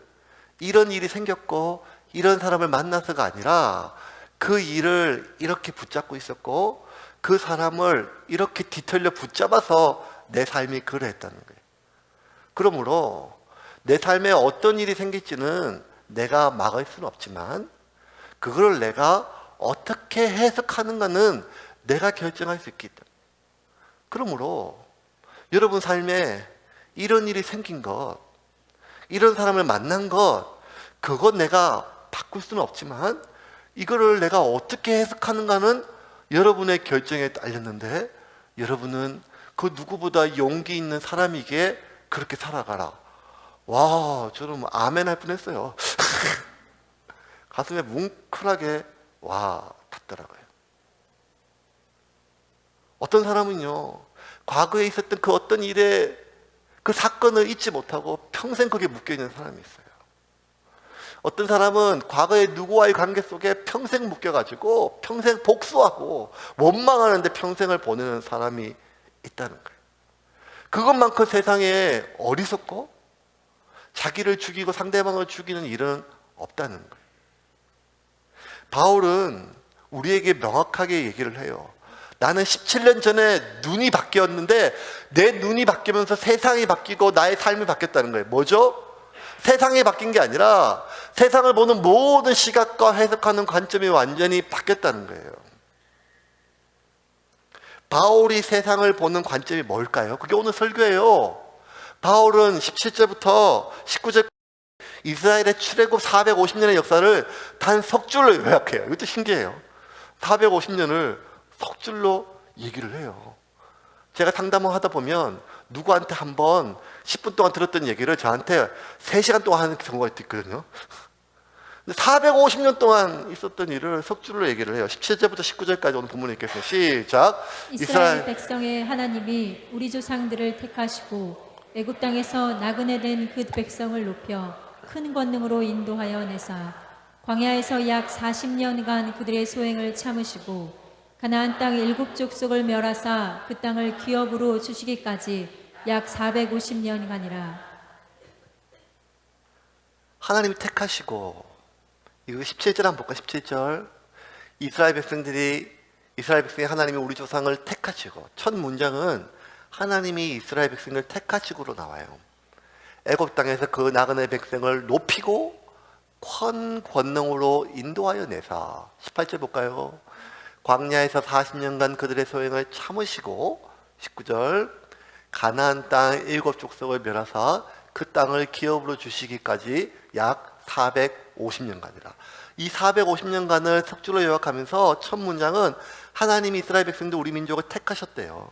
이런 일이 생겼고 이런 사람을 만나서가 아니라 그 일을 이렇게 붙잡고 있었고 그 사람을 이렇게 뒤틀려 붙잡아서 내 삶이 그러했다는 거예요. 그러므로 내 삶에 어떤 일이 생길지는 내가 막을 수는 없지만 그걸 내가 어떻게 해석하는가는 내가 결정할 수 있기 때문에. 그러므로 여러분 삶에 이런 일이 생긴 것, 이런 사람을 만난 것, 그건 내가 바꿀 수는 없지만 이거를 내가 어떻게 해석하는가는 여러분의 결정에 딸렸는데 여러분은 그 누구보다 용기 있는 사람이기에 그렇게 살아가라. 와, 저는 아멘 할 뻔했어요. 가슴에 뭉클하게 와 닿더라고요. 어떤 사람은요, 과거에 있었던 그 어떤 일에 그 사건을 잊지 못하고 평생 거기에 묶여있는 사람이 있어요. 어떤 사람은 과거의 누구와의 관계 속에 평생 묶여가지고 평생 복수하고 원망하는데 평생을 보내는 사람이 있다는 거예요. 그것만큼 세상에 어리석고 자기를 죽이고 상대방을 죽이는 일은 없다는 거예요. 바울은 우리에게 명확하게 얘기를 해요. 나는 17년 전에 눈이 바뀌었는데 내 눈이 바뀌면서 세상이 바뀌고 나의 삶이 바뀌었다는 거예요. 뭐죠? 세상이 바뀐 게 아니라 세상을 보는 모든 시각과 해석하는 관점이 완전히 바뀌었다는 거예요. 바울이 세상을 보는 관점이 뭘까요? 그게 오늘 설교예요. 바울은 17절부터 19절 이스라엘의 출애굽 450년의 역사를 단 석줄로 요약해요. 이것도 신기해요. 450년을 석줄로 얘기를 해요. 제가 상담을 하다 보면 누구한테 한번 10분 동안 들었던 얘기를 저한테 3시간 동안 하는 경우가 있거든요. 근데 450년 동안 있었던 일을 석줄로 얘기를 해요. 17절부터 19절까지 오늘 본문을 읽겠습니다. 시작. 이스라엘 백성의 하나님이 우리 조상들을 택하시고 애굽 땅에서 나그네 된 그 백성을 높여 큰 권능으로 인도하여 내사 광야에서 약 40년간 그들의 소행을 참으시고 가나안 땅 7족속을 멸하사 그 땅을 기업으로 주시기까지 약 450년간이라. 하나님이 택하시고, 이거 17절 한번 볼까? 17절. 이스라엘 백성이 하나님이 우리 조상을 택하시고, 첫 문장은 하나님이 이스라엘 백성을 택하시고로 나와요. 애굽 땅에서 그 나그네 백성을 높이고 큰 권능으로 인도하여 내사. 18절 볼까요? 광야에서 40년간 그들의 소행을 참으시고, 19절 가나안 땅 7족속을 멸하사 그 땅을 기업으로 주시기까지 약 450년간이라. 이 450년간을 석줄로 요약하면서 첫 문장은 하나님이 이스라엘 백성들 우리 민족을 택하셨대요.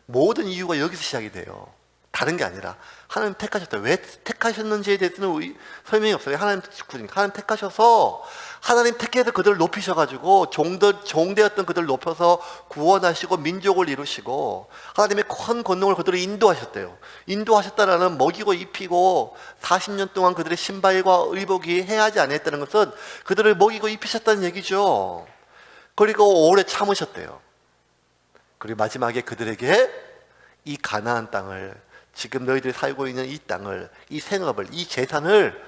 모든 이유가 여기서 시작이 돼요. 다른 게 아니라 하나님 택하셨다. 왜 택하셨는지에 대해서는 설명이 없어요. 하나님 택하셔서 하나님 택해서 그들을 높이셔가지고 종되었던 그들을 높여서 구원하시고 민족을 이루시고 하나님의 큰 권능을 그들을 인도하셨대요. 인도하셨다라는 먹이고 입히고 40년 동안 그들의 신발과 의복이 해하지 아니했다는 것은 그들을 먹이고 입히셨다는 얘기죠. 그리고 오래 참으셨대요. 그리고 마지막에 그들에게 이 가나안 땅을, 지금 너희들이 살고 있는 이 땅을, 이 생업을, 이 재산을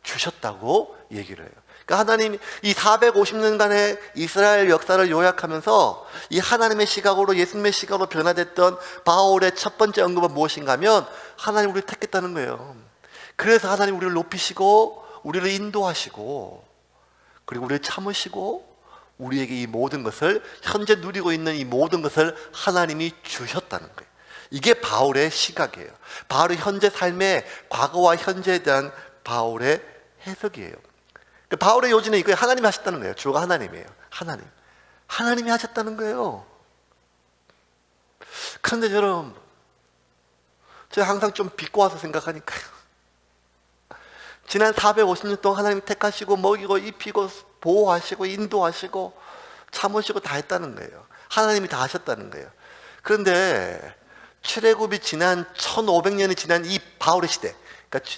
주셨다고 얘기를 해요. 그러니까 하나님이 이 450년간의 이스라엘 역사를 요약하면서 이 하나님의 시각으로, 예수님의 시각으로 변화됐던 바울의 첫 번째 언급은 무엇인가 하면 하나님 우리를 택했다는 거예요. 그래서 하나님 우리를 높이시고 우리를 인도하시고 그리고 우리를 참으시고 우리에게 이 모든 것을, 현재 누리고 있는 이 모든 것을 하나님이 주셨다는 거예요. 이게 바울의 시각이에요. 바울의 현재 삶의 과거와 현재에 대한 바울의 해석이에요. 바울의 요지는 이거예요. 하나님이 하셨다는 거예요. 주가 하나님이에요. 하나님이 하셨다는 거예요. 그런데 제가 항상 좀 비꼬 와서 생각하니까요. 지난 450년 동안 하나님 택하시고 먹이고 입히고 보호하시고 인도하시고 참으시고 다 했다는 거예요. 하나님이 다 하셨다는 거예요. 그런데 출애굽이 지난 1500년이 지난 이 바울의 시대, 그러니까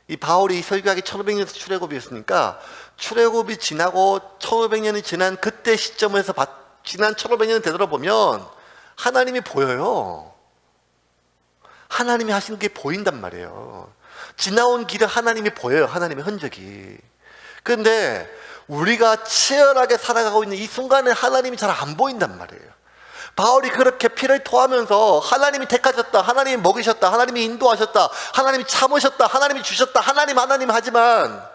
이 바울이 설교하기 1500년 출애굽이었으니까 출애굽이 지나고 1500년이 지난 그때 시점에서 지난 1500년 되돌아보면 하나님이 보여요. 하나님이 하신 게 보인단 말이에요. 지나온 길에 하나님이 보여요. 하나님의 흔적이. 그런데 우리가 치열하게 살아가고 있는 이 순간에 하나님이 잘 안 보인단 말이에요. 바울이 그렇게 피를 토하면서 하나님이 택하셨다, 하나님이 먹이셨다, 하나님이 인도하셨다, 하나님이 참으셨다, 하나님이 주셨다, 하나님 하지만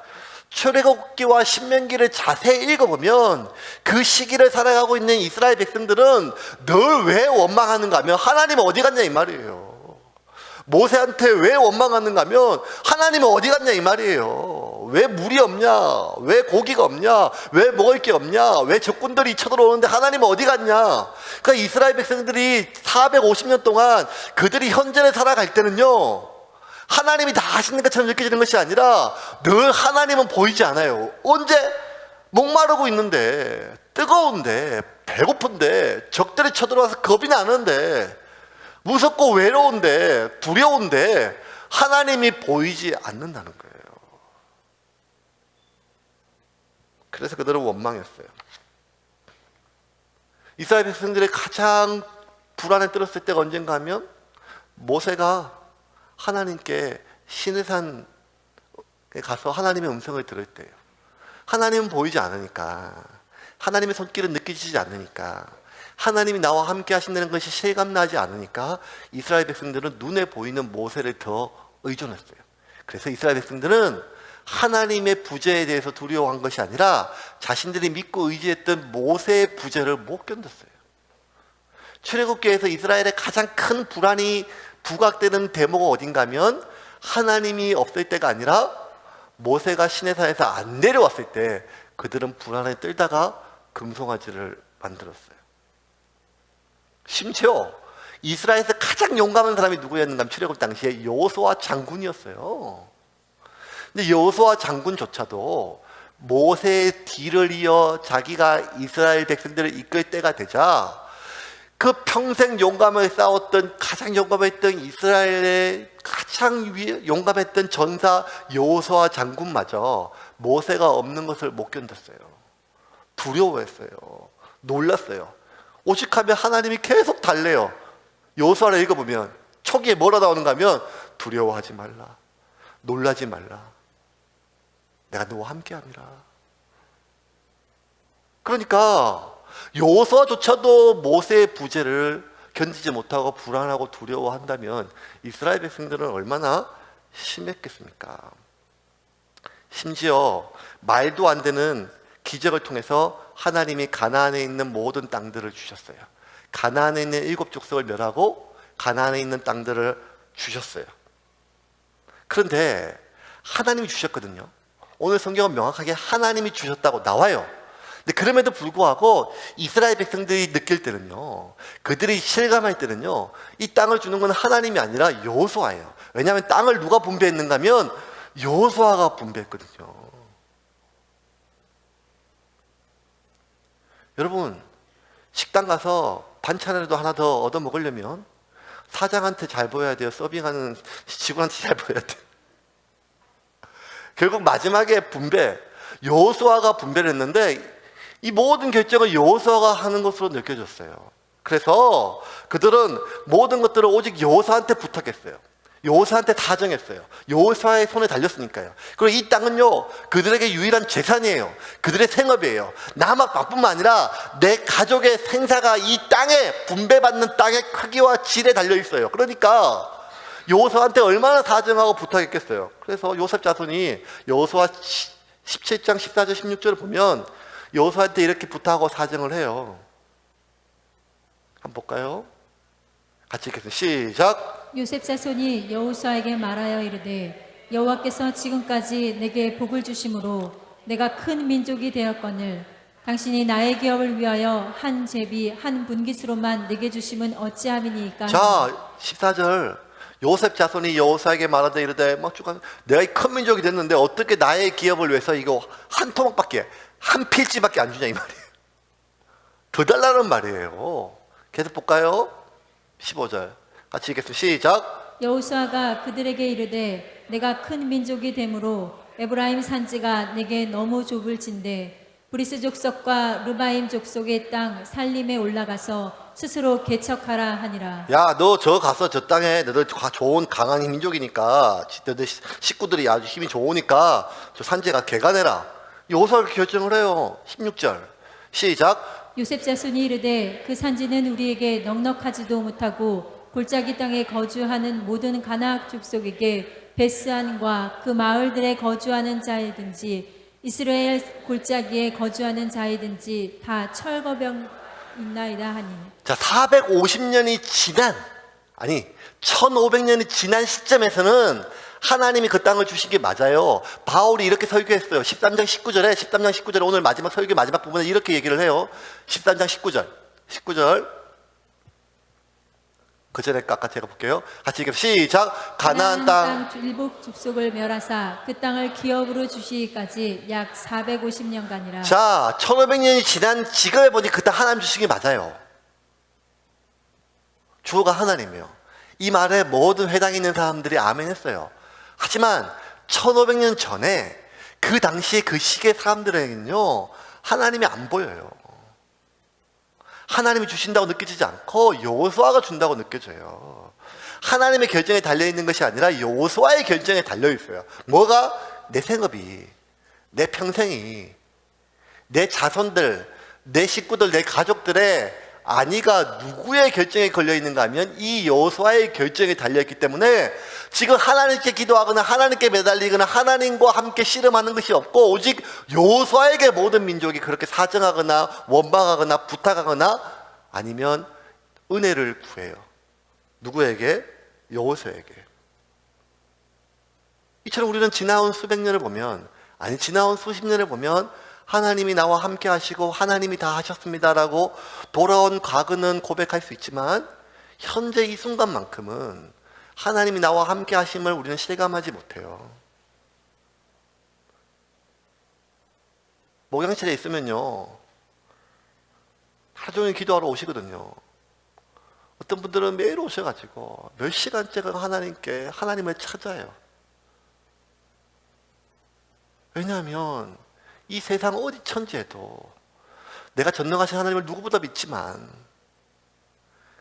출애굽기와 신명기를 자세히 읽어보면 그 시기를 살아가고 있는 이스라엘 백성들은 늘 왜 원망하는가 하면 하나님 어디 갔냐 이 말이에요. 모세한테 왜 원망하는가 하면 하나님은 어디 갔냐 이 말이에요. 왜 물이 없냐, 왜 고기가 없냐, 왜 먹을 게 없냐, 왜 적군들이 쳐들어오는데 하나님은 어디 갔냐. 그러니까 이스라엘 백성들이 450년 동안 그들이 현재를 살아갈 때는요, 하나님이 다 하시는 것처럼 느껴지는 것이 아니라 늘 하나님은 보이지 않아요. 언제? 목마르고 있는데, 뜨거운데, 배고픈데, 적들이 쳐들어와서 겁이 나는데, 무섭고 외로운데, 두려운데 하나님이 보이지 않는다는 거예요. 그래서 그들은 원망했어요. 이스라엘 백성들의 가장 불안에 떨었을 때가 언젠가 하면 모세가 하나님께 시내산에 가서 하나님의 음성을 들을 때예요. 하나님은 보이지 않으니까, 하나님의 손길은 느껴지지 않으니까, 하나님이 나와 함께 하신다는 것이 실감나지 않으니까 이스라엘 백성들은 눈에 보이는 모세를 더 의존했어요. 그래서 이스라엘 백성들은 하나님의 부재에 대해서 두려워한 것이 아니라 자신들이 믿고 의지했던 모세의 부재를 못 견뎠어요. 출애굽기에서 이스라엘의 가장 큰 불안이 부각되는 대목은 어딘가 하면 하나님이 없을 때가 아니라 모세가 시내산에서 안 내려왔을 때 그들은 불안에 떨다가 금송아지를 만들었어요. 심지어 이스라엘에서 가장 용감한 사람이 누구였는가 하면 출애굽 당시에 여호수아 장군이었어요. 근데 여호수아 장군조차도 모세의 뒤를 이어 자기가 이스라엘 백성들을 이끌 때가 되자 그 평생 용감하게 싸웠던, 가장 용감했던 이스라엘의 가장 용감했던 전사 여호수아 장군마저 모세가 없는 것을 못 견뎠어요. 두려워했어요. 놀랐어요. 오직하면 하나님이 계속 달래요. 여호수아를 읽어보면 초기에 뭐라 나오는가 하면 두려워하지 말라, 놀라지 말라, 내가 너와 함께함이라. 그러니까 여호수아조차도 모세의 부재를 견디지 못하고 불안하고 두려워한다면 이스라엘 백성들은 얼마나 심했겠습니까? 심지어 말도 안 되는 기적을 통해서 하나님이 가나안에 있는 모든 땅들을 주셨어요. 가나안에 있는 7족속을 멸하고 가나안에 있는 땅들을 주셨어요. 그런데 하나님이 주셨거든요. 오늘 성경은 명확하게 하나님이 주셨다고 나와요. 근데 그럼에도 불구하고 이스라엘 백성들이 느낄 때는요, 그들이 실감할 때는요, 이 땅을 주는 건 하나님이 아니라 여호수아예요. 왜냐하면 땅을 누가 분배했는가 하면 여호수아가 분배했거든요. 여러분, 식당 가서 반찬이라도 하나 더 얻어 먹으려면 사장한테 잘 보여야 돼요? 서빙하는 직원한테 잘 보여야 돼요? 결국 마지막에 여호수아가 분배를 했는데 이 모든 결정을 여호수아가 하는 것으로 느껴졌어요. 그래서 그들은 모든 것들을 오직 여호수아한테 부탁했어요. 여호수아한테 다 정했어요. 여호수아의 손에 달렸으니까요. 그리고 이 땅은요, 그들에게 유일한 재산이에요. 그들의 생업이에요. 나뿐만 아니라 내 가족의 생사가 이 땅에 분배받는 땅의 크기와 질에 달려 있어요. 그러니까 여호수아한테 얼마나 다정하고 부탁했겠어요. 그래서 요셉 자손이 여호수아 17장 14절 16절을 보면 여호수아한테 이렇게 부탁하고 사정을 해요. 한번 볼까요? 같이 읽겠습니다. 시작. 요셉 자손이 여호수아에게 말하여 이르되 여호와께서 지금까지 내게 복을 주심으로 내가 큰 민족이 되었거늘 당신이 나의 기업을 위하여 한 제비 한 분깃으로만 내게 주심은 어찌함이니까. 자, 14절. 요셉 자손이 여호수아에게 말하되 이르되 막 쭉 내가 이 큰 민족이 됐는데 어떻게 나의 기업을 위해서 이거 한 토막밖에 한 필지밖에 안 주냐 이 말이에요. 더 달라는 말이에요. 계속 볼까요? 15절 같이 읽겠습니다. 시작. 여호수아가 그들에게 이르되 내가 큰 민족이 되므로 에브라임 산지가 내게 너무 좁을진대 브리스 족속과 르바임 족속의 땅 살림에 올라가서 스스로 개척하라 하니라. 야, 너 저 가서 저 땅에 너들 좋은 강한 민족이니까 너들 식구들이 아주 힘이 좋으니까 저 산지에 가서 개간해라. 여호수아가 결정을 해요. 16절 시작. 요셉 자손이 이르되 그 산지는 우리에게 넉넉하지도 못하고 골짜기 땅에 거주하는 모든 가나악 족속에게 베스안과 그 마을들에 거주하는 자이든지 이스라엘 골짜기에 거주하는 자이든지 다 철거병 있나이다 하니. 자, 450년이 지난, 아니 1500년이 지난 시점에서는 하나님이 그 땅을 주신 게 맞아요. 바울이 이렇게 설교했어요. 13장 19절에 오늘 마지막 설교 마지막 부분에 이렇게 얘기를 해요. 13장 19절 그 전에 아까 제가 볼게요. 같이 읽겠습니다. 시작. 가나안 땅 일곱 족속을 멸하사 그 땅을 기업으로 주시기까지 약 450년간이라. 자, 1500년이 지난 지금에 보니 그 땅 하나님 주신 게 맞아요. 주어가 하나님이요. 이 말에 모든 회당에 있는 사람들이 아멘 했어요. 하지만 1500년 전에 그 당시에 그 시기의 사람들에게는요 하나님이 안 보여요. 하나님이 주신다고 느껴지지 않고 여호수아가 준다고 느껴져요. 하나님의 결정에 달려있는 것이 아니라 여호수아의 결정에 달려있어요. 뭐가? 내 생업이, 내 평생이, 내 자손들, 내 식구들, 내 가족들의 안위가 누구의 결정에 걸려있는가 하면 이 여호수아의 결정에 달려있기 때문에 지금 하나님께 기도하거나 하나님께 매달리거나 하나님과 함께 씨름하는 것이 없고 오직 여호수아에게 모든 민족이 그렇게 사정하거나 원망하거나 부탁하거나 아니면 은혜를 구해요. 누구에게? 여호수아에게. 이처럼 우리는 지나온 수백 년을 보면, 아니 지나온 수십 년을 보면 하나님이 나와 함께 하시고 하나님이 다 하셨습니다라고 돌아온 과거는 고백할 수 있지만 현재 이 순간만큼은 하나님이 나와 함께 하심을 우리는 실감하지 못해요. 목양실에 있으면요 하루 종일 기도하러 오시거든요. 어떤 분들은 매일 오셔가지고 몇 시간째가 하나님을 찾아요. 왜냐하면 이 세상 어디 천지에도 내가 전능하신 하나님을 누구보다 믿지만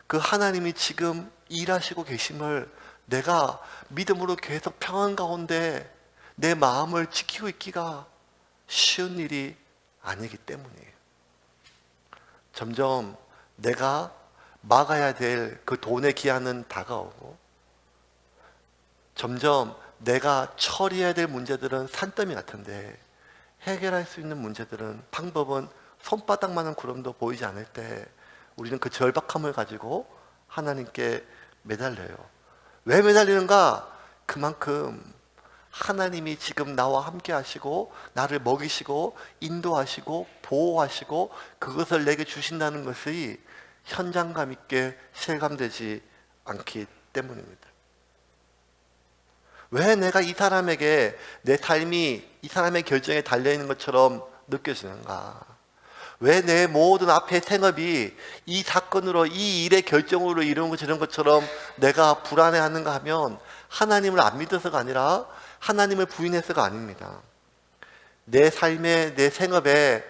그 하나님이 지금 일하시고 계심을 내가 믿음으로 계속 평안 가운데 내 마음을 지키고 있기가 쉬운 일이 아니기 때문이에요. 점점 내가 막아야 될 그 돈의 기한은 다가오고 점점 내가 처리해야 될 문제들은 산더미 같은데 해결할 수 있는 문제들은 방법은 손바닥만한 구름도 보이지 않을 때 우리는 그 절박함을 가지고 하나님께 매달려요. 왜 매달리는가? 그만큼 하나님이 지금 나와 함께 하시고 나를 먹이시고 인도하시고 보호하시고 그것을 내게 주신다는 것이 현장감 있게 실감되지 않기 때문입니다. 왜 내가 이 사람에게 내 삶이 이 사람의 결정에 달려있는 것처럼 느껴지는가? 왜 내 모든 앞의 생업이 이 사건으로 이 일의 결정으로 이루어지는 것처럼 내가 불안해하는가 하면 하나님을 안 믿어서가 아니라 하나님을 부인해서가 아닙니다. 내 삶에 내 생업에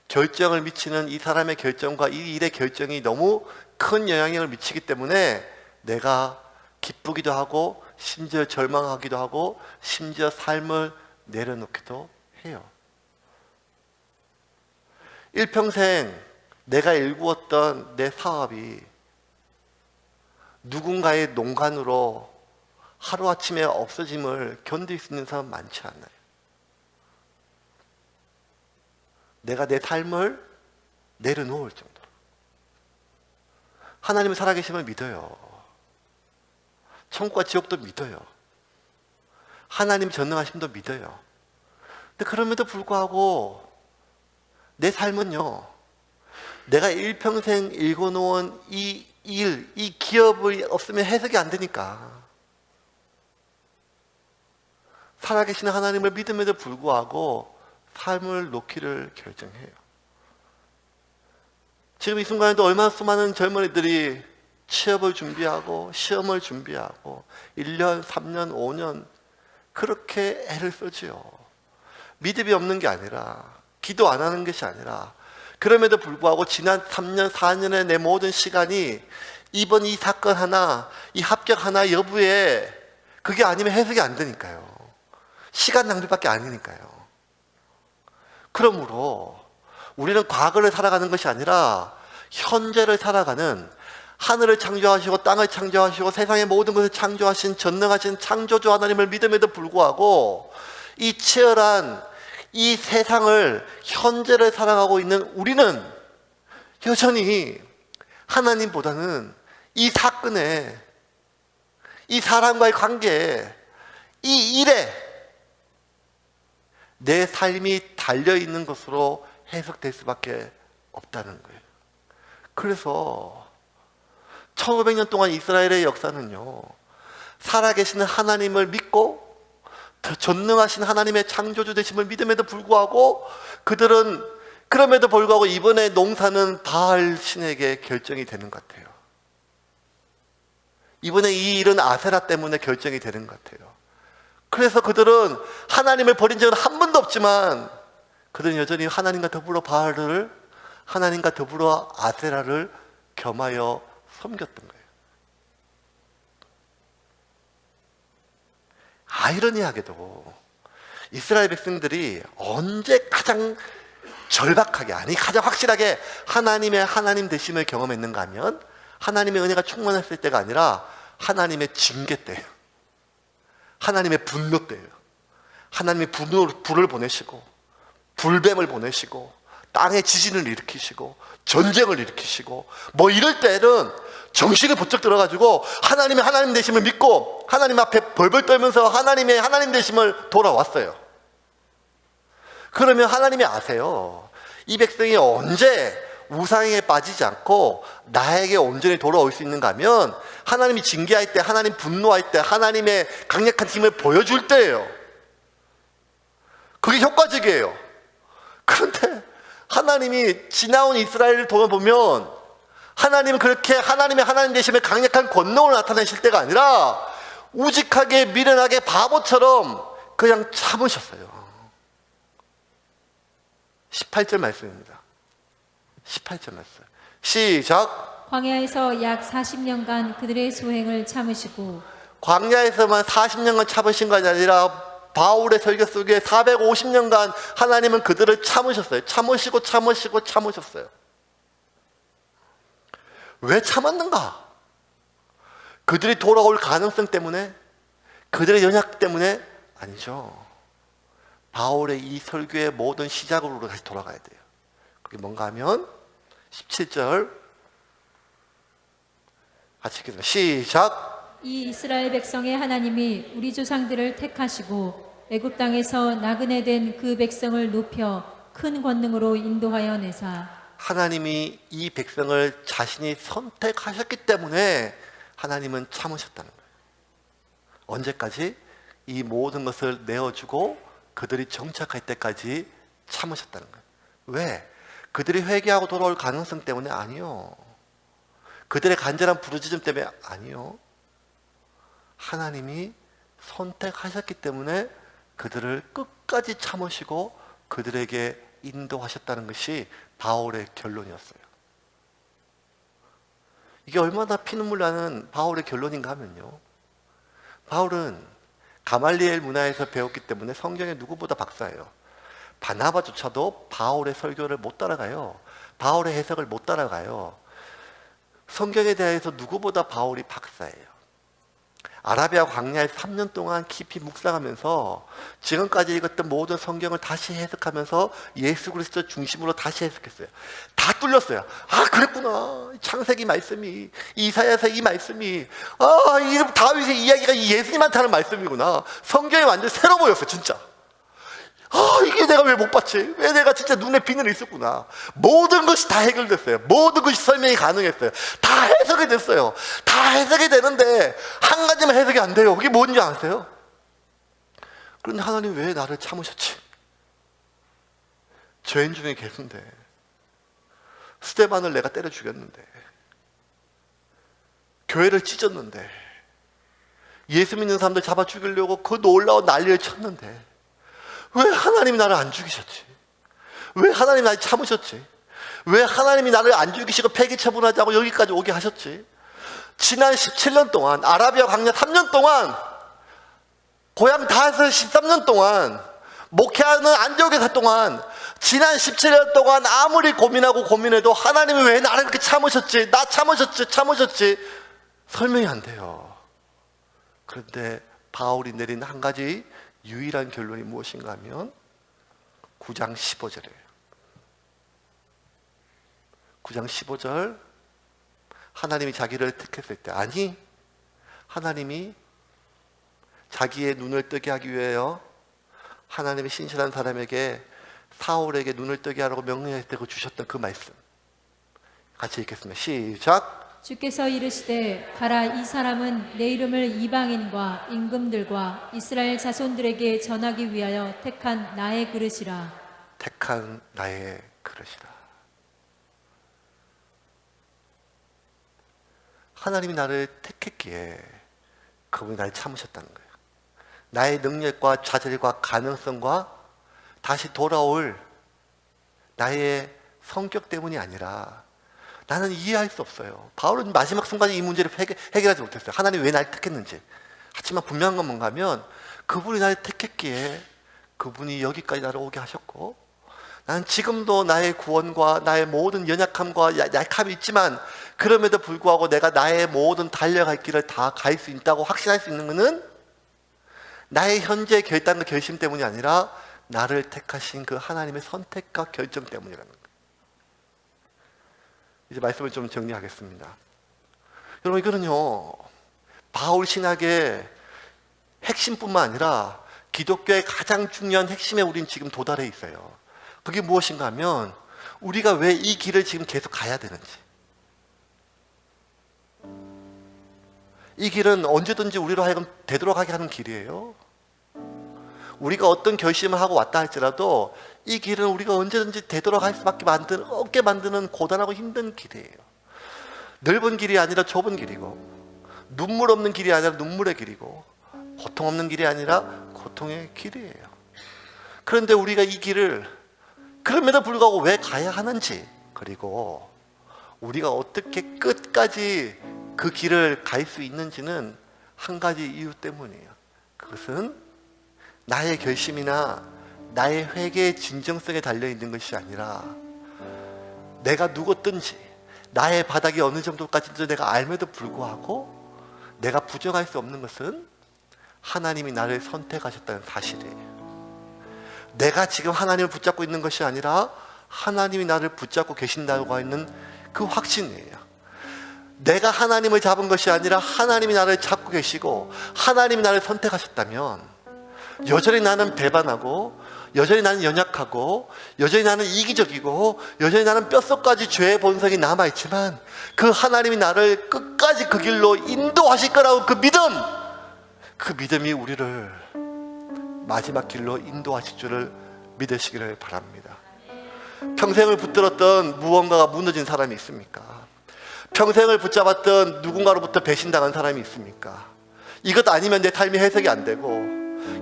결정을 미치는 이 사람의 결정과 이 일의 결정이 너무 큰 영향력을 미치기 때문에 내가 기쁘기도 하고 심지어 절망하기도 하고 심지어 삶을 내려놓기도 해요. 일평생 내가 일구었던 내 사업이 누군가의 농간으로 하루아침에 없어짐을 견딜 수 있는 사람 많지 않아요. 내가 내 삶을 내려놓을 정도로 하나님의 살아계심을 믿어요. 천국과 지옥도 믿어요. 하나님 전능하심도 믿어요. 근데 그럼에도 불구하고 내 삶은요, 내가 일평생 일궈놓은 이 일, 이 기업이 없으면 해석이 안 되니까 살아계신 하나님을 믿음에도 불구하고 삶을 놓기를 결정해요. 지금 이 순간에도 얼마나 수많은 젊은이들이 취업을 준비하고 시험을 준비하고 1년, 3년, 5년 그렇게 애를 쓰지요. 믿음이 없는 게 아니라, 기도 안 하는 것이 아니라, 그럼에도 불구하고 지난 3년, 4년의 내 모든 시간이 이번 이 사건 하나, 이 합격 하나 여부에 그게 아니면 해석이 안 되니까요. 시간 낭비밖에 아니니까요. 그러므로 우리는 과거를 살아가는 것이 아니라 현재를 살아가는, 하늘을 창조하시고 땅을 창조하시고 세상의 모든 것을 창조하신 전능하신 창조주 하나님을 믿음에도 불구하고 이 치열한 이 세상을, 현재를 살아가고 있는 우리는 여전히 하나님보다는 이 사건에, 이 사람과의 관계에, 이 일에 내 삶이 달려있는 것으로 해석될 수밖에 없다는 거예요. 그래서 1500년 동안 이스라엘의 역사는요, 살아계시는 하나님을 믿고 전능하신 하나님의 창조주 되심을 믿음에도 불구하고 그들은 그럼에도 불구하고 이번에 농사는 바알 신에게 결정이 되는 것 같아요. 이번에 이 일은 아세라 때문에 결정이 되는 것 같아요. 그래서 그들은 하나님을 버린 적은 한 번도 없지만 그들은 여전히 하나님과 더불어 바알을, 하나님과 더불어 아세라를 겸하여 섬겼던 거예요. 아이러니하게도 이스라엘 백성들이 언제 가장 절박하게, 아니 가장 확실하게 하나님의 하나님 되심을 경험했는가 하면 하나님의 은혜가 충만했을 때가 아니라 하나님의 징계 때예요. 하나님의 분노 때예요. 하나님의 불을 보내시고 불뱀을 보내시고 땅에 지진을 일으키시고 전쟁을 일으키시고 뭐 이럴 때는 정신이 번쩍 들어가지고 하나님의 하나님 되심을 믿고 하나님 앞에 벌벌 떨면서 하나님의 하나님 되심을 돌아왔어요. 그러면 하나님이 아세요. 이 백성이 언제 우상에 빠지지 않고 나에게 온전히 돌아올 수 있는가 하면 하나님이 징계할 때, 하나님 분노할 때, 하나님의 강력한 힘을 보여줄 때예요. 그게 효과적이에요. 그런데 하나님이 지나온 이스라엘을 돌아보면 하나님은 그렇게 하나님의 하나님 되심의 강력한 권능을 나타내실 때가 아니라 우직하게 미련하게 바보처럼 그냥 참으셨어요. 18절 말씀입니다. 18절 말씀 시작. 광야에서 약 40년간 그들의 소행을 참으시고, 광야에서만 40년간 참으신 것이 아니라 바울의 설교 속에 450년간 하나님은 그들을 참으셨어요. 참으셨어요. 왜 참았는가? 그들이 돌아올 가능성 때문에? 그들의 연약 때문에? 아니죠. 바울의 이 설교의 모든 시작으로 다시 돌아가야 돼요. 그게 뭔가 하면 17절 같이 읽겠습니다. 시작. 이 이스라엘 백성의 하나님이 우리 조상들을 택하시고 애굽 땅에서 나그네 된 그 백성을 높여 큰 권능으로 인도하여 내사, 하나님이 이 백성을 자신이 선택하셨기 때문에 하나님은 참으셨다는 거예요. 언제까지? 이 모든 것을 내어주고 그들이 정착할 때까지 참으셨다는 거예요. 왜? 그들이 회개하고 돌아올 가능성 때문에? 아니요. 그들의 간절한 부르짖음 때문에? 아니요. 하나님이 선택하셨기 때문에 그들을 끝까지 참으시고 그들에게 인도하셨다는 것이 바울의 결론이었어요. 이게 얼마나 피눈물 나는 바울의 결론인가 하면요, 바울은 가말리엘 문화에서 배웠기 때문에 성경에 누구보다 박사예요. 바나바조차도 바울의 설교를 못 따라가요. 바울의 해석을 못 따라가요. 성경에 대해서 누구보다 바울이 박사예요. 아라비아 광야에 3년 동안 깊이 묵상하면서 지금까지 읽었던 모든 성경을 다시 해석하면서 예수 그리스도 중심으로 다시 해석했어요. 다 뚫렸어요. 아, 그랬구나. 창세기 말씀이, 이사야서 이 말씀이, 이 다윗의 이야기가 이 예수님한테 하는 말씀이구나. 성경이 완전 새로 보였어요, 진짜. 이게 내가 왜 못 봤지? 왜 내가 진짜 눈에 비늘이 있었구나. 모든 것이 다 해결됐어요. 모든 것이 설명이 가능했어요. 다 해석이 됐어요. 다 해석이 되는데 한 가지만 해석이 안 돼요. 그게 뭔지 아세요? 그런데 하나님 왜 나를 참으셨지? 죄인 중에 계신데, 스데반을 내가 때려 죽였는데, 교회를 찢었는데, 예수 믿는 사람들 잡아 죽이려고 그 놀라운 난리를 쳤는데 왜 하나님이 나를 안 죽이셨지? 왜 하나님이 나를 참으셨지? 왜 하나님이 나를 안 죽이시고 폐기 처분하지 않고 여기까지 오게 하셨지? 지난 17년 동안, 아라비아 광야 3년 동안, 고향 다에서 13년 동안, 목회하는 안디옥에서 동안, 지난 17년 동안 아무리 고민하고 고민해도 하나님이 왜 나를 그렇게 참으셨지? 나 참으셨지? 설명이 안 돼요. 그런데 바울이 내린 한 가지 유일한 결론이 무엇인가 하면 9장 15절이에요. 9장 15절, 하나님이 자기를 택했을 때, 아니, 하나님이 자기의 눈을 뜨게 하기 위하여 하나님의 신실한 사람에게, 사울에게 눈을 뜨게 하라고 명령했을 때 주셨던 그 말씀 같이 읽겠습니다. 시작. 주께서 이르시되 가라, 이 사람은 내 이름을 이방인과 임금들과 이스라엘 자손들에게 전하기 위하여 택한 나의 그릇이라. 택한 나의 그릇이라. 하나님이 나를 택했기에 그분이 나를 참으셨다는 거예요. 나의 능력과 자질과 가능성과 다시 돌아올 나의 성격 때문이 아니라, 나는 이해할 수 없어요. 바울은 마지막 순간에 이 문제를 해결하지 못했어요. 하나님이 왜 나를 택했는지. 하지만 분명한 건 뭔가 하면, 그분이 나를 택했기에 그분이 여기까지 나를 오게 하셨고, 나는 지금도 나의 구원과 나의 모든 연약함과 약함이 있지만, 그럼에도 불구하고 내가 나의 모든 달려갈 길을 다 갈 수 있다고 확신할 수 있는 것은 나의 현재 결단과 결심 때문이 아니라 나를 택하신 그 하나님의 선택과 결정 때문이라는 거예요. 이제 말씀을 좀 정리하겠습니다. 여러분, 이거는요, 바울 신학의 핵심뿐만 아니라 기독교의 가장 중요한 핵심에 우린 지금 도달해 있어요. 그게 무엇인가 하면, 우리가 왜 이 길을 지금 계속 가야 되는지. 이 길은 언제든지 우리로 하여금 되돌아가게 하는 길이에요. 우리가 어떤 결심을 하고 왔다 할지라도 이 길은 우리가 언제든지 되돌아갈 수밖에 없게 만드는 고단하고 힘든 길이에요. 넓은 길이 아니라 좁은 길이고, 눈물 없는 길이 아니라 눈물의 길이고, 고통 없는 길이 아니라 고통의 길이에요. 그런데 우리가 이 길을 그럼에도 불구하고 왜 가야 하는지, 그리고 우리가 어떻게 끝까지 그 길을 갈 수 있는지는 한 가지 이유 때문이에요. 그것은 나의 결심이나 나의 회개의 진정성에 달려있는 것이 아니라, 내가 누구든지 나의 바닥이 어느 정도까지인지 내가 알면도 불구하고 내가 부정할 수 없는 것은 하나님이 나를 선택하셨다는 사실이에요. 내가 지금 하나님을 붙잡고 있는 것이 아니라 하나님이 나를 붙잡고 계신다고 하는 그 확신이에요. 내가 하나님을 잡은 것이 아니라 하나님이 나를 잡고 계시고 하나님이 나를 선택하셨다면, 여전히 나는 배반하고, 여전히 나는 연약하고, 여전히 나는 이기적이고, 여전히 나는 뼛속까지 죄의 본성이 남아있지만, 그 하나님이 나를 끝까지 그 길로 인도하실 거라고 그 믿음이 우리를 마지막 길로 인도하실 줄을 믿으시기를 바랍니다. 평생을 붙들었던 무언가가 무너진 사람이 있습니까? 평생을 붙잡았던 누군가로부터 배신당한 사람이 있습니까? 이것 아니면 내 삶이 해석이 안 되고,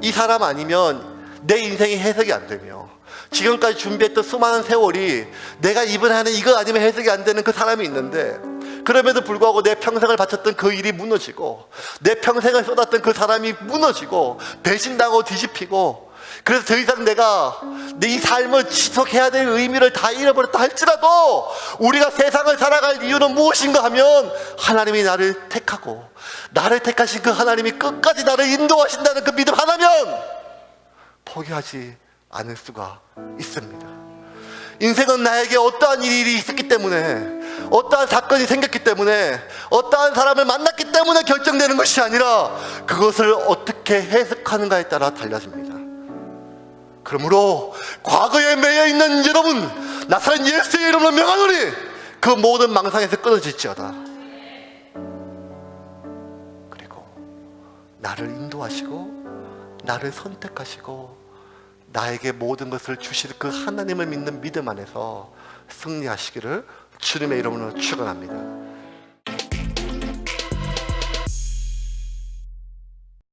이 사람 아니면 내 인생이 해석이 안 되며, 지금까지 준비했던 수많은 세월이 내가 이번에 하는 이거 아니면 해석이 안 되는 그 사람이 있는데, 그럼에도 불구하고 내 평생을 바쳤던 그 일이 무너지고, 내 평생을 쏟았던 그 사람이 무너지고 배신당하고 뒤집히고, 그래서 더 이상 내가 내 이 삶을 지속해야 될 의미를 다 잃어버렸다 할지라도, 우리가 세상을 살아갈 이유는 무엇인가 하면, 하나님이 나를 택하고 나를 택하신 그 하나님이 끝까지 나를 인도하신다는 그 믿음 하나면 포기하지 않을 수가 있습니다. 인생은 나에게 어떠한 일이 있었기 때문에, 어떠한 사건이 생겼기 때문에, 어떠한 사람을 만났기 때문에 결정되는 것이 아니라, 그것을 어떻게 해석하는가에 따라 달라집니다. 그러므로 과거에 매여있는 여러분, 나사렛 예수의 이름으로 명하노니 그 모든 망상에서 끊어질지어다. 그리고 나를 인도하시고 나를 선택하시고 나에게 모든 것을 주실 그 하나님을 믿는 믿음 안에서 승리하시기를 주님의 이름으로 축원합니다.